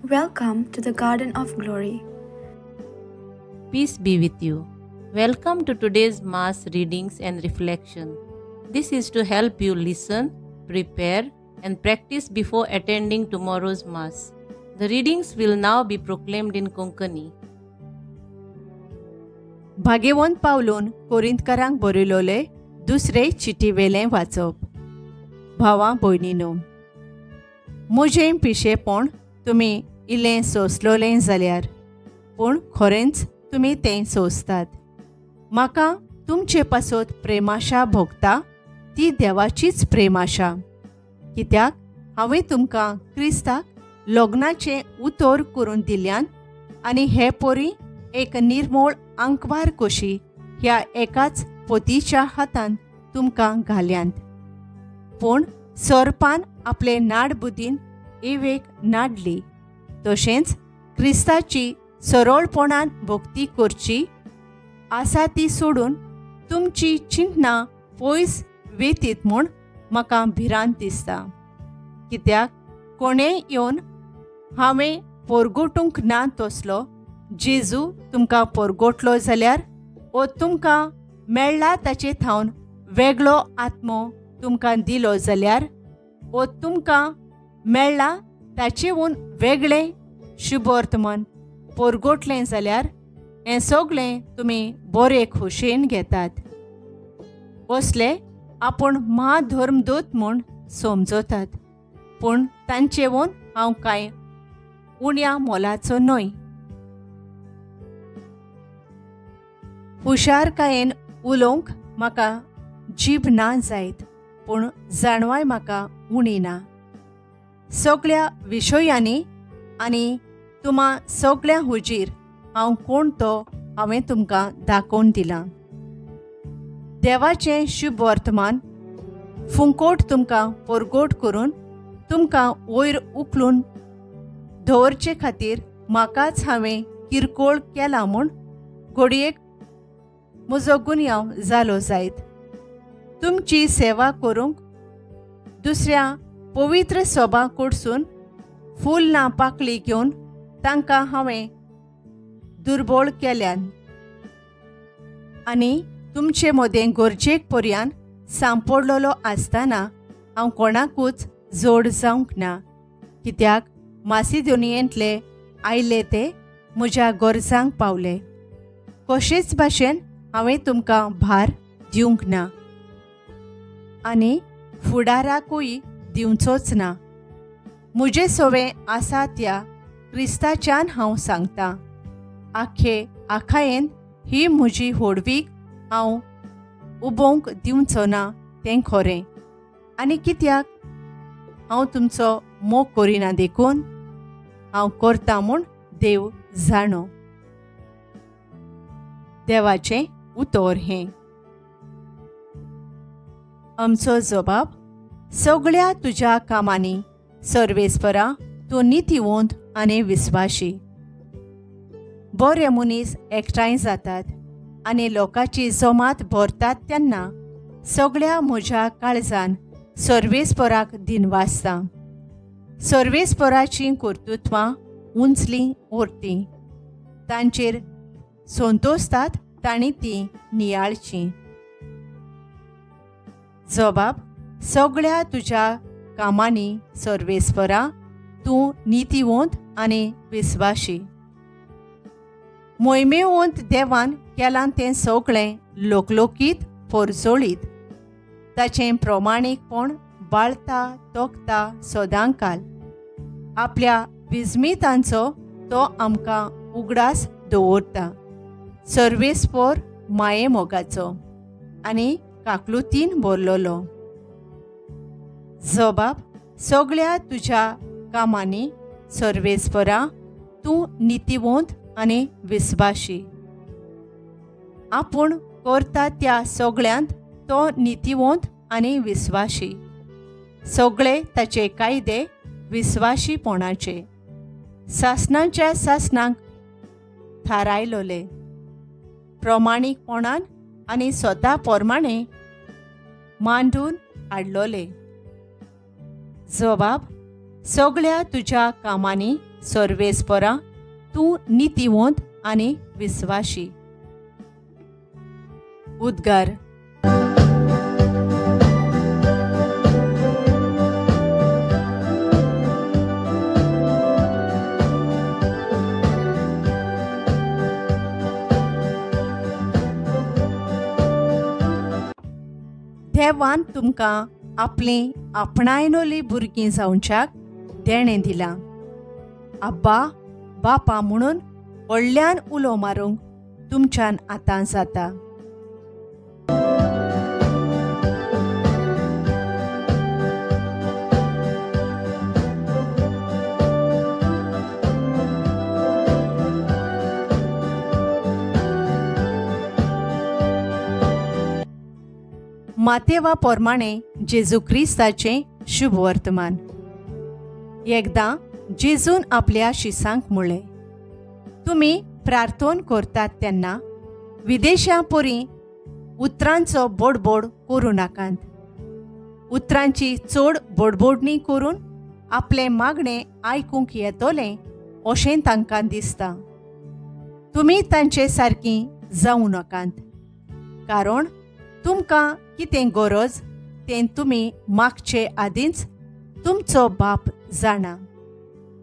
Welcome to the Garden of Glory. Peace be with you. Welcome to today's Mass readings and reflection. This is to help you listen, prepare, and practice before attending tomorrow's Mass. The readings will now be proclaimed in Konkani. भाग्यवंत पावलून कोरिंथकारांक बरयलोले दुसरे चिटीवेलें वाचप. भावां भयणीनो, म्हजें पिशेपण तुमी इल्लें सोंसलोलें जाल्यार पूण खरेंच तुमी तें सोंसतात. म्हाका तुमचे पासत प्रेमाशा भोगता ती देवाचीच प्रेमाशा. कित्याक हांवें तुमकां क्रिस्ताक लग्नाचें उतर करून दिल्यान आनी हे पोरी एक निर्मळ आंकवार कशी ह्या एकाच पोतीच्या हातान तुमकां घाल्यांत. पूण सोरपान आपले नाडबुदीन एवेक नाडली, तशेंच क्रिस्ताची सरळपणान भक्ती करची आसा ती सोडून तुमची चिंतना पयस वेतीत म्हूण म्हाका भिरांत दिसता. कित्याक कोणेय येवन हांवें पोरगोटूंक ना तसलो जेजू तुमकां पोरगोटलो जाल्यार वो तुमकां मेळ्ळा ताचे थावन वेगळो आत्मो तुमकां दिलो जाल्यार वो तुमकां मेळ्ळा ताचेहून वेगळें शुभवर्तमान पोरगोटलें जाल्यार हें सगळें तुमी बरे खोशेन घेतात. असले आपूण महाधर्मदूत म्हूण समजतात, पूण तांचेहून हांव कांय उण्या मोलाचो न्हय. हुशारकायेन उलोवंक म्हाका जीब ना जायत, पूण जाणवाय म्हाका उणी ना. सगळ्या विशयांनी आनी तुमा सगळ्या हुजीर हांव कोण तो हांवें तुमकां दाखोवन दिलां. देवाचें शुभ वर्तमान फुंकोट तुमकां पोरगोट करून तुमकां वयर उखलून दवरचे खातीर म्हाकाच हांवें किरकोळ केला म्हूण घडयेक म्हजो गुन्यांव जालो जायत. तुमची सेवा करूंक दुसऱ्या पवित्र सभा कडसून फूल ना पाकळी घेवन तांकां हांवें दुर्बळ केल्यान आनी तुमचे मोदें गरजेक पर्यान सांपडलोलो आसतना हांव कोणाकूच जोड जावंक ना. कित्याक मासिदोनियेंतले आयले ते म्हज्या गरजांक पावले. कशेच भाशेन हांवें तुमकां भार दिवंक ना आनी फुडाराकूय दिवचोच ना. म्हजे सवें आसा त्या क्रिस्ताच्यान हांव सांगतां. आखे आखायेन ही म्हजी होडवीक हांव उबोवंक दिवचो ना तें खरें. आनी कित्याक हांव तुमचो मोग करिना देखून हांव करतां म्हूण देव जाणो. देवाचें उतर हें. आमचो जबाब. सगळ्या तुज्या कामांनी सर्वेस्परा तूं नितिवंत आनी विस्वाशी. बरे मनीस एकठांय जातात आनी लोकांची जमात भरतात तेन्ना सगळ्या म्हज्या काळजान सर्वेस्पराक दिनवासता. सर्वेस्पराचीं कर्तुत्वां उंचलीं उरतीं, तांचेर संतोसतात तांणी तीं नियाळचीं. जबाब. सगळ्या तुज्या कामांनी सर्वेस्परा तूं नितिवंत आनी विस्वाशी. मोहिमेवंत देवान केलां तें सगळें लोकलोकीत पोरजोळीत. ताचें प्रमाणीकपण बाळता तोखता सदांकाल. आपल्या विस्मितांचो तो आमकां उगडास दवरता. सर्वेस्पर माये मोगाचो आनी काकलुतीन भरलोलो. जबाब. सगळ्या तुज्या कामांनी सर्वेस्परा तूं नितिवंत आनी विस्वाशी. आपूण करता त्या सगळ्यांत तो नितिवंत आनी विस्वाशी. सगळे ताचे कायदे विस्वाशीपणाचे. सासणाच्या सासणांक थारायलोले. प्रमाणीकपणान आनी स्वता प्रमाणे मांडून हाडलोले. जबाब. सगळ्या तुज्या कामांनी सर्वेस्परा तूं नितिवंत आनी विस्वाशी. उद्गार. देवान तुमकां आपली आपणायलोली भुरगीं जावच्याक देणें दिलां. अब्बा बापा म्हणून व्हडल्यान उलो मारूंक तुमच्यान आतां जाता. मातेवा पोरमाणे जेजू क्रिस्ताचें शुभ वर्तमान. एकदां जेजून आपल्या शिसांक म्हणलें, तुमी प्रार्थना करतात तेन्ना विदेशां परी उतरांचो बडबड करूं नाकात. उतरांची चड बडबडणी करून आपले मागणें आयकूंक येतोलें अशें तांकां दिसता. तुमी तांचे सारकीं जावं नाकात, कारण तुमकां कितें गरज तें तुमी मागचे आदींच तुमचो बाप जाणा.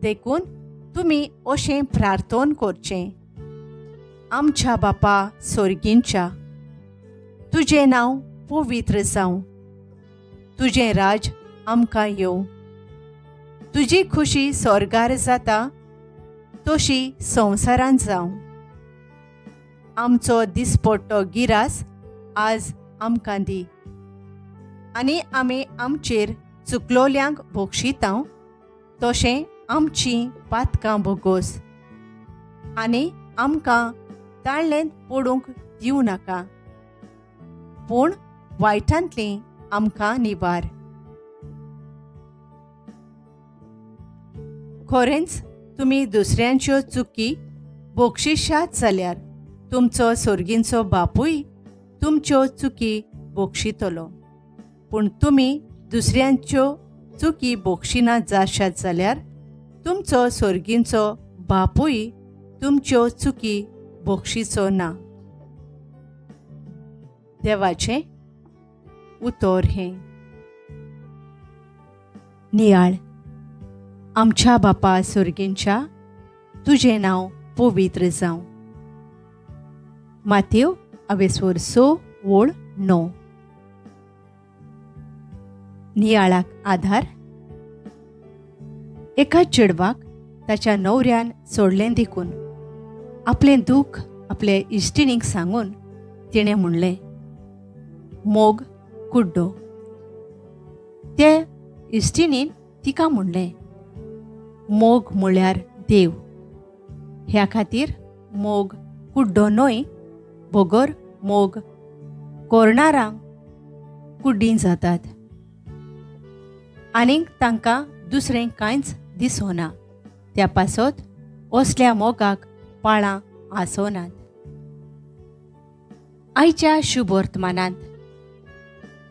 देखून तुमी अशें प्रार्थना करचें, आमच्या बापा स्वर्गींच्या, तुजें नांव पवित्र जावं, तुजें राज आमकां येवं, तुजी खुशी स्वर्गार जाता तशी संवसारांत जावं. आमचो दिसपट्टो गिरास आज आमकां दी, आनी आमी आमचेर चुकलोल्यांक बक्षितांव तशें आमचीं पातकां बोगोस, आनी आमकां ताळ्ळेंत पडूंक दिवं नाका, पूण वायटांतलीं आमकां निवार. खरेंच तुमी दुसऱ्यांच्यो चुकी बक्षिशात जाल्यार तुमचो स्वर्गींचो बापूय तुमच्यो चुकी बक्षितलो. पूण तुमी दुसऱ्यांच्यो चुकी बक्षिना जाशात जाल्यार तुमचो स्वर्गींचो बापूय तुमच्यो चुकी बक्षिचो ना. देवाचें उतर हें. नियाळ. आमच्या बापा स्वर्गींच्या, तुजें नांव पवित्र जावं. मातेव अवेस्वर 6 वोळ 9. नियाळाक आधार. एका चेडवाक ताच्या न्हवऱ्यान सोडलें देखून आपलें दूख आपले इश्टिणीक सांगून तिणें म्हणलें, मोग कुड्डो. ते इश्टिणीन तिका म्हणलें, मोग म्हळ्यार देव. ह्या खातीर मोग कुड्डो न्हय, बगर मोग कोरणारांक कुड्डीं जातात. आनीक तांकां दुसरें कांयच दिसोना. त्या पासत असल्या मोगाक पाळां आसोनात. आयच्या शुभ वर्तमानांत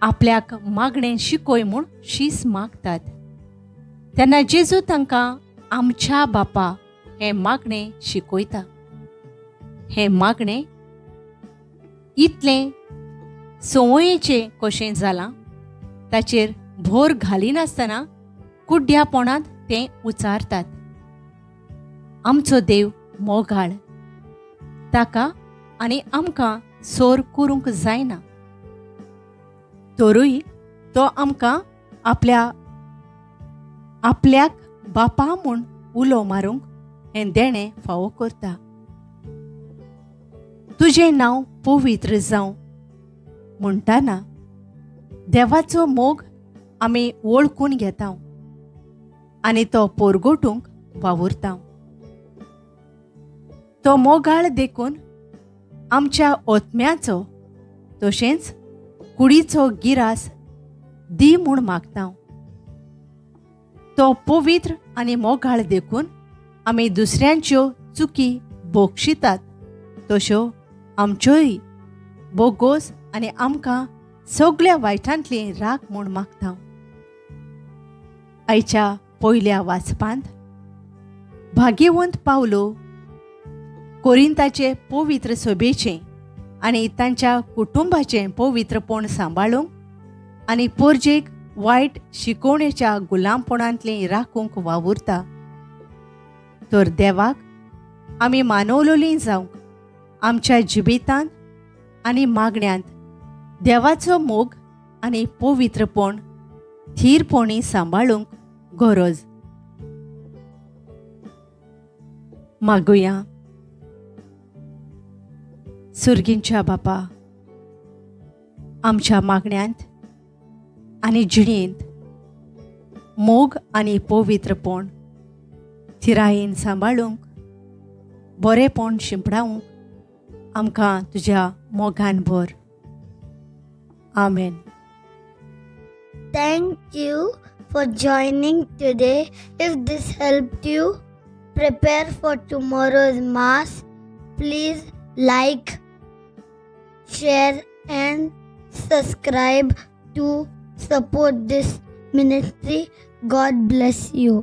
आपल्याक मागणें शिकोय म्हूण शीस मागतात तेन्ना जेजू तांकां आमच्या बापा हें मागणें शिकयता. हें मागणें इतलें संवयेचें कशें जालां ताचेर भर घालिनासतना कुड्ड्यापणांत तें उचारतात. आमचो देव मोगाळ, ताका आनी आमकां सोर करूंक जायना. तरूय तो आमकां आपल्याक बापा म्हूण उलो मारूंक हें देणें फावो करता. तुजें नांव पवित्र जावं म्हणटाना देवाचो मोग आमी वळखून घेता आनी तो पोरगोटूंक वावुरता. तो मोगाळ देखून आमच्या ओतम्याचो तशेंच कुडीचो गिरास दी म्हूण मागता. तो पवित्र आनी मोगाळ देखून आमी दुसऱ्यांच्यो चुकी बोगशितात तश्यो आमच्योय बोगोस आनी आमकां सगळ्या वायटांतली राख म्हूण मागता. आयच्या पयल्या वाचपांत भाग्यवंत पावलो कोरिंताचे पवित्र सभेचें आनी तांच्या कुटुंबाचें पवित्रपण सांबाळूंक आनी पोरजेक वायट शिकोवणेच्या गुलामपणांतलीं राखूंक वावुरता, तर देवाक आमी मानवलोलीं जावंक आमच्या जिबितांत आनी मागण्यांत देवाचो मोग आनी पवित्रपण थीरपणी सांबाळूंक गरज. मागुया. सुर्गींच्या बापा, आमच्या मागण्यांत आनी जिणेंत मोग आनी पवित्रपण थिरायेन सांबाळूंक बरेपण शिंपडावंक आमकां तुज्या मोगान भर. आमेन. Thank you for joining today. If this helped you prepare for tomorrow's Mass, please like, share and subscribe to support this ministry. God bless you.